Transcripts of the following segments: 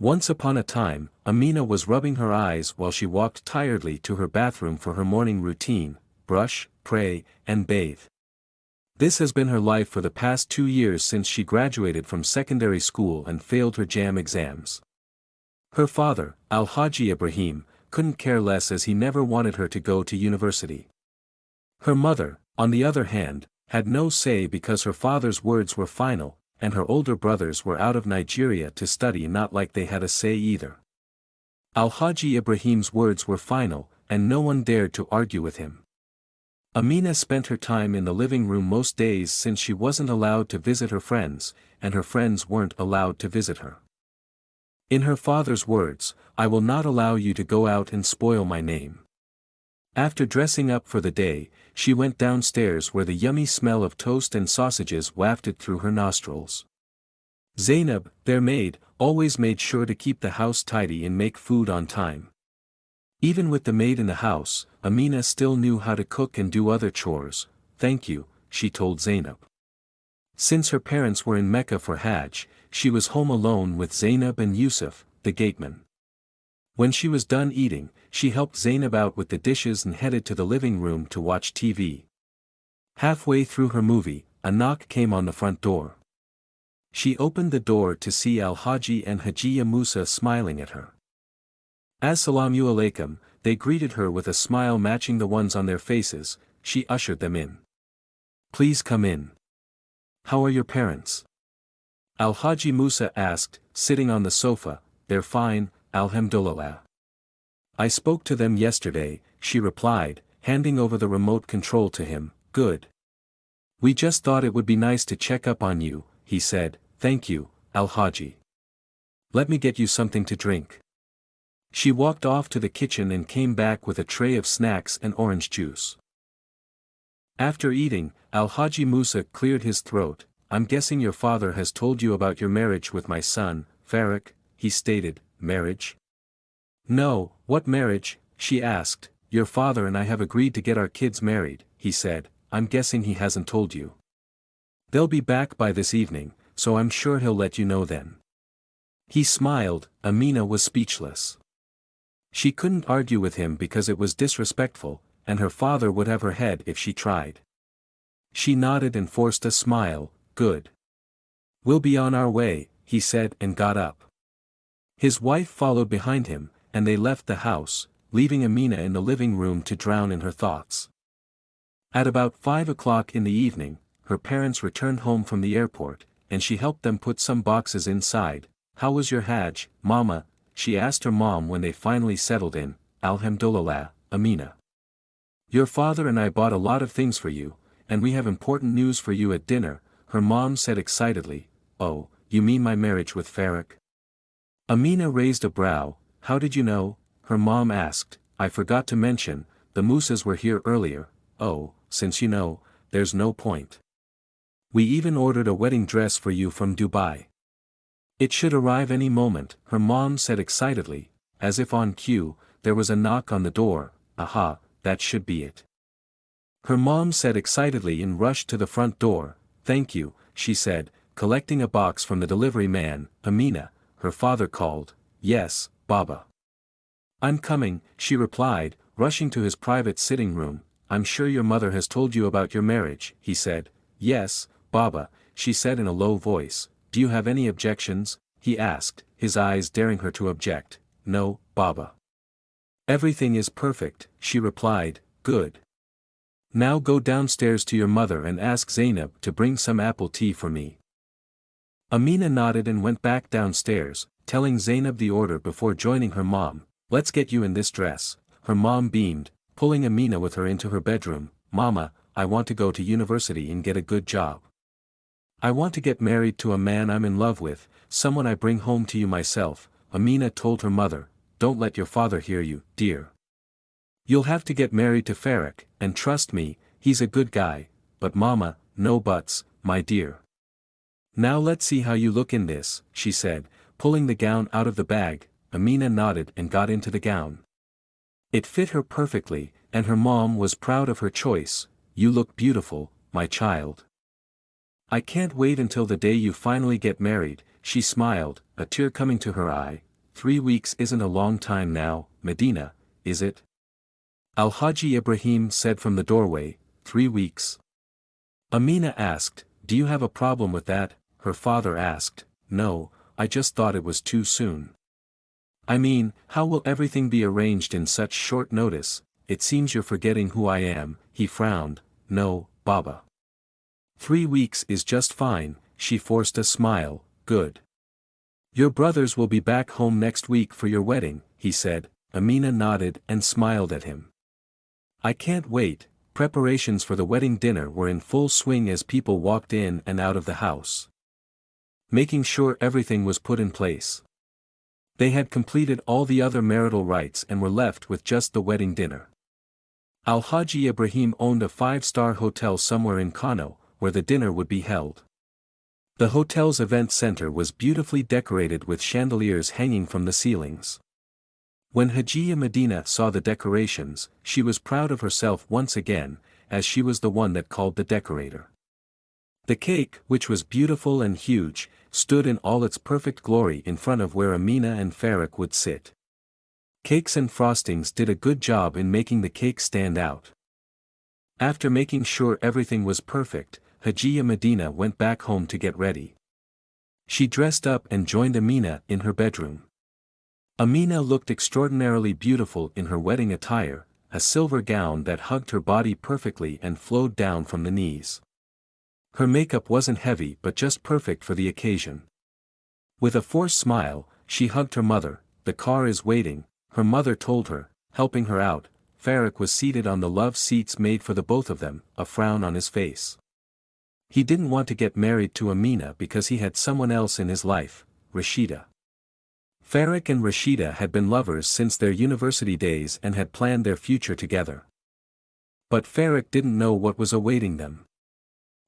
Once upon a time, Amina was rubbing her eyes while she walked tiredly to her bathroom for her morning routine: brush, pray, and bathe. This has been her life for the past 2 years since she graduated from secondary school and failed her JAM exams. Her father, Al-Haji Ibrahim, couldn't care less as he never wanted her to go to university. Her mother, on the other hand, had no say because her father's words were final, and her older brothers were out of Nigeria to study, not like they had a say either. Al-Haji Ibrahim's words were final, and no one dared to argue with him. Amina spent her time in the living room most days since she wasn't allowed to visit her friends, and her friends weren't allowed to visit her. In her father's words, "I will not allow you to go out and spoil my name." After dressing up for the day, she went downstairs where the yummy smell of toast and sausages wafted through her nostrils. Zainab, their maid, always made sure to keep the house tidy and make food on time. Even with the maid in the house, Amina still knew how to cook and do other chores. "Thank you," she told Zainab. Since her parents were in Mecca for Hajj, she was home alone with Zainab and Yusuf, the gateman. When she was done eating, she helped Zainab out with the dishes and headed to the living room to watch TV. Halfway through her movie, a knock came on the front door. She opened the door to see Al-Haji and Hajiya Musa smiling at her. "Assalamu alaikum," they greeted her with a smile matching the ones on their faces. She ushered them in. "Please come in. How are your parents?" Al-Haji Musa asked, sitting on the sofa. "They're fine, alhamdulillah. I spoke to them yesterday," she replied, handing over the remote control to him. "Good. We just thought it would be nice to check up on you," he said. "Thank you, Al-Haji. Let me get you something to drink." She walked off to the kitchen and came back with a tray of snacks and orange juice. After eating, Al-Haji Musa cleared his throat. "I'm guessing your father has told you about your marriage with my son, Farak," he stated. "Marriage?" "No, what marriage?" she asked. "Your father and I have agreed to get our kids married," he said. "I'm guessing he hasn't told you." "They'll be back by this evening, so I'm sure he'll let you know then." He smiled. Amina was speechless. She couldn't argue with him because it was disrespectful, and her father would have her head if she tried. She nodded and forced a smile. "Good. We'll be on our way," he said and got up. His wife followed behind him, and they left the house, leaving Amina in the living room to drown in her thoughts. At about 5 o'clock in the evening, her parents returned home from the airport, and she helped them put some boxes inside. "How was your Hajj, Mama?" she asked her mom when they finally settled in. "Alhamdulillah, Amina. Your father and I bought a lot of things for you, and we have important news for you at dinner," her mom said excitedly. "Oh, you mean my marriage with Farak?" Amina raised a brow. "How did you know?" her mom asked. "I forgot to mention, the Musas were here earlier." "Oh, since you know, there's no point. We even ordered a wedding dress for you from Dubai. It should arrive any moment," her mom said excitedly. As if on cue, there was a knock on the door. "Aha, that should be it," her mom said excitedly and rushed to the front door. "Thank you," she said, collecting a box from the delivery man. "Amina," her father called. "Yes, Baba." "I'm coming," she replied, rushing to his private sitting room. "I'm sure your mother has told you about your marriage," he said. "Yes, Baba," she said in a low voice. "Do you have any objections?" he asked, his eyes daring her to object. "No, Baba. Everything is perfect," she replied. "Good. Now go downstairs to your mother and ask Zainab to bring some apple tea for me." Amina nodded and went back downstairs, telling Zainab the order before joining her mom. "Let's get you in this dress," her mom beamed, pulling Amina with her into her bedroom. "Mama, I want to go to university and get a good job. I want to get married to a man I'm in love with, someone I bring home to you myself," Amina told her mother. "Don't let your father hear you, dear. You'll have to get married to Farak, and trust me, he's a good guy." "But Mama, no buts, my dear. Now let's see how you look in this," she said, pulling the gown out of the bag. Amina nodded and got into the gown. It fit her perfectly, and her mom was proud of her choice. "You look beautiful, my child. I can't wait until the day you finally get married," she smiled, a tear coming to her eye. 3 weeks isn't a long time now, Medina, is it? Al-Haji Ibrahim said from the doorway, 3 weeks. Amina asked, do you have a problem with that? Her father asked, no, I just thought it was too soon. I mean, how will everything be arranged in such short notice? It seems you're forgetting who I am. He frowned. No, Baba. 3 weeks is just fine, she forced a smile. Good. Your brothers will be back home next week for your wedding, he said. Amina nodded and smiled at him. I can't wait. Preparations for the wedding dinner were in full swing as people walked in and out of the house, making sure everything was put in place. They had completed all the other marital rites and were left with just the wedding dinner. Al-Haji Ibrahim owned a 5-star hotel somewhere in Kano, where the dinner would be held. The hotel's event center was beautifully decorated with chandeliers hanging from the ceilings. When Hajiya Medina saw the decorations, she was proud of herself once again, as she was the one that called the decorator. The cake, which was beautiful and huge, stood in all its perfect glory in front of where Amina and Farak would sit. Cakes and frostings did a good job in making the cake stand out. After making sure everything was perfect, Hajiya Medina went back home to get ready. She dressed up and joined Amina in her bedroom. Amina looked extraordinarily beautiful in her wedding attire, a silver gown that hugged her body perfectly and flowed down from the knees. Her makeup wasn't heavy but just perfect for the occasion. With a forced smile, she hugged her mother. The car is waiting, her mother told her, helping her out. Farak was seated on the love seats made for the both of them, a frown on his face. He didn't want to get married to Amina because he had someone else in his life, Rashida. Farak and Rashida had been lovers since their university days and had planned their future together. But Farak didn't know what was awaiting them.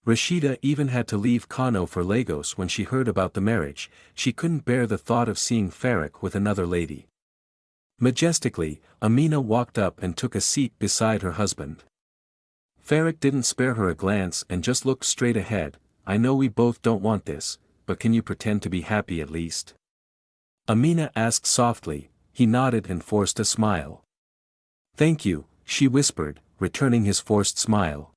Rashida even had to leave Kano for Lagos when she heard about the marriage. She couldn't bear the thought of seeing Farak with another lady. Majestically, Amina walked up and took a seat beside her husband. Farak didn't spare her a glance and just looked straight ahead. I know we both don't want this, but can you pretend to be happy at least? Amina asked softly. He nodded and forced a smile. Thank you, she whispered, returning his forced smile.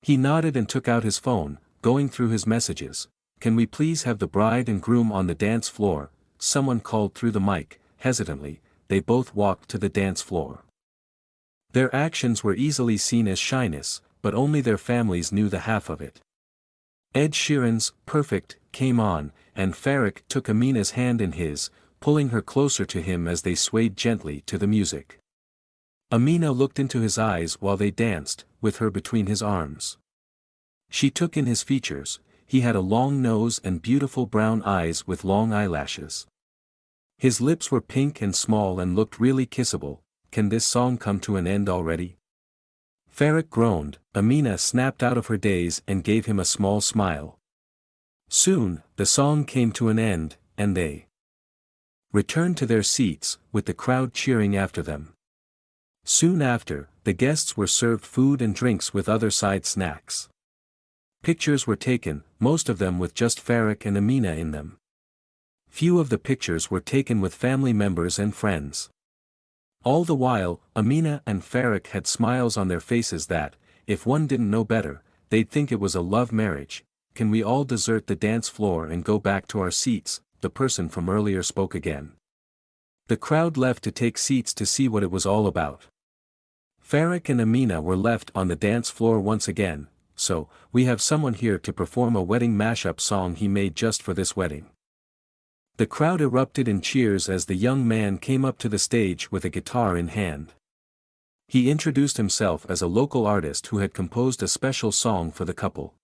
He nodded and took out his phone, going through his messages. Can we please have the bride and groom on the dance floor? Someone called through the mic. Hesitantly, they both walked to the dance floor. Their actions were easily seen as shyness, but only their families knew the half of it. Ed Sheeran's Perfect came on, and Farak took Amina's hand in his, pulling her closer to him as they swayed gently to the music. Amina looked into his eyes while they danced, with her between his arms. She took in his features. He had a long nose and beautiful brown eyes with long eyelashes. His lips were pink and small and looked really kissable. Can this song come to an end already? Farak groaned. Amina snapped out of her daze and gave him a small smile. Soon, the song came to an end, and they returned to their seats, with the crowd cheering after them. Soon after, the guests were served food and drinks with other side snacks. Pictures were taken, most of them with just Farak and Amina in them. Few of the pictures were taken with family members and friends. All the while, Amina and Farak had smiles on their faces that, if one didn't know better, they'd think it was a love marriage. Can we all desert the dance floor and go back to our seats? The person from earlier spoke again. The crowd left to take seats to see what it was all about. Farak and Amina were left on the dance floor once again. So, we have someone here to perform a wedding mashup song he made just for this wedding. The crowd erupted in cheers as the young man came up to the stage with a guitar in hand. He introduced himself as a local artist who had composed a special song for the couple.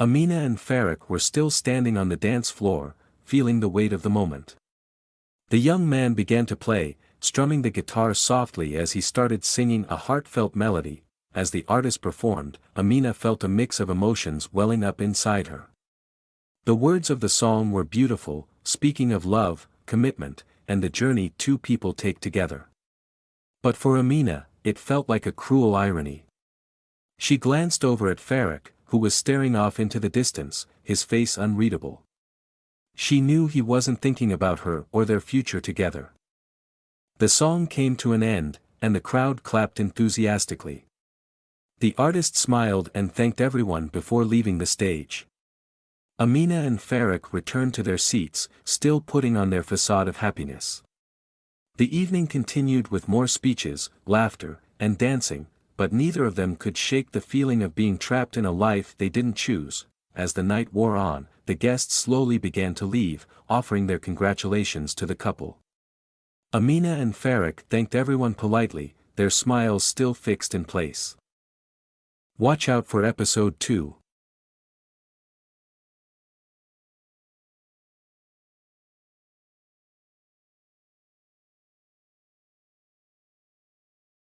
Amina and Farak were still standing on the dance floor, feeling the weight of the moment. The young man began to play, strumming the guitar softly as he started singing a heartfelt melody. As the artist performed, Amina felt a mix of emotions welling up inside her. The words of the song were beautiful, speaking of love, commitment, and the journey two people take together. But for Amina, it felt like a cruel irony. She glanced over at Farak, who was staring off into the distance, his face unreadable. She knew he wasn't thinking about her or their future together. The song came to an end, and the crowd clapped enthusiastically. The artist smiled and thanked everyone before leaving the stage. Amina and Farrak returned to their seats, still putting on their facade of happiness. The evening continued with more speeches, laughter, and dancing, but neither of them could shake the feeling of being trapped in a life they didn't choose. As the night wore on, the guests slowly began to leave, offering their congratulations to the couple. Amina and Farrak thanked everyone politely, their smiles still fixed in place. Watch out for episode 2.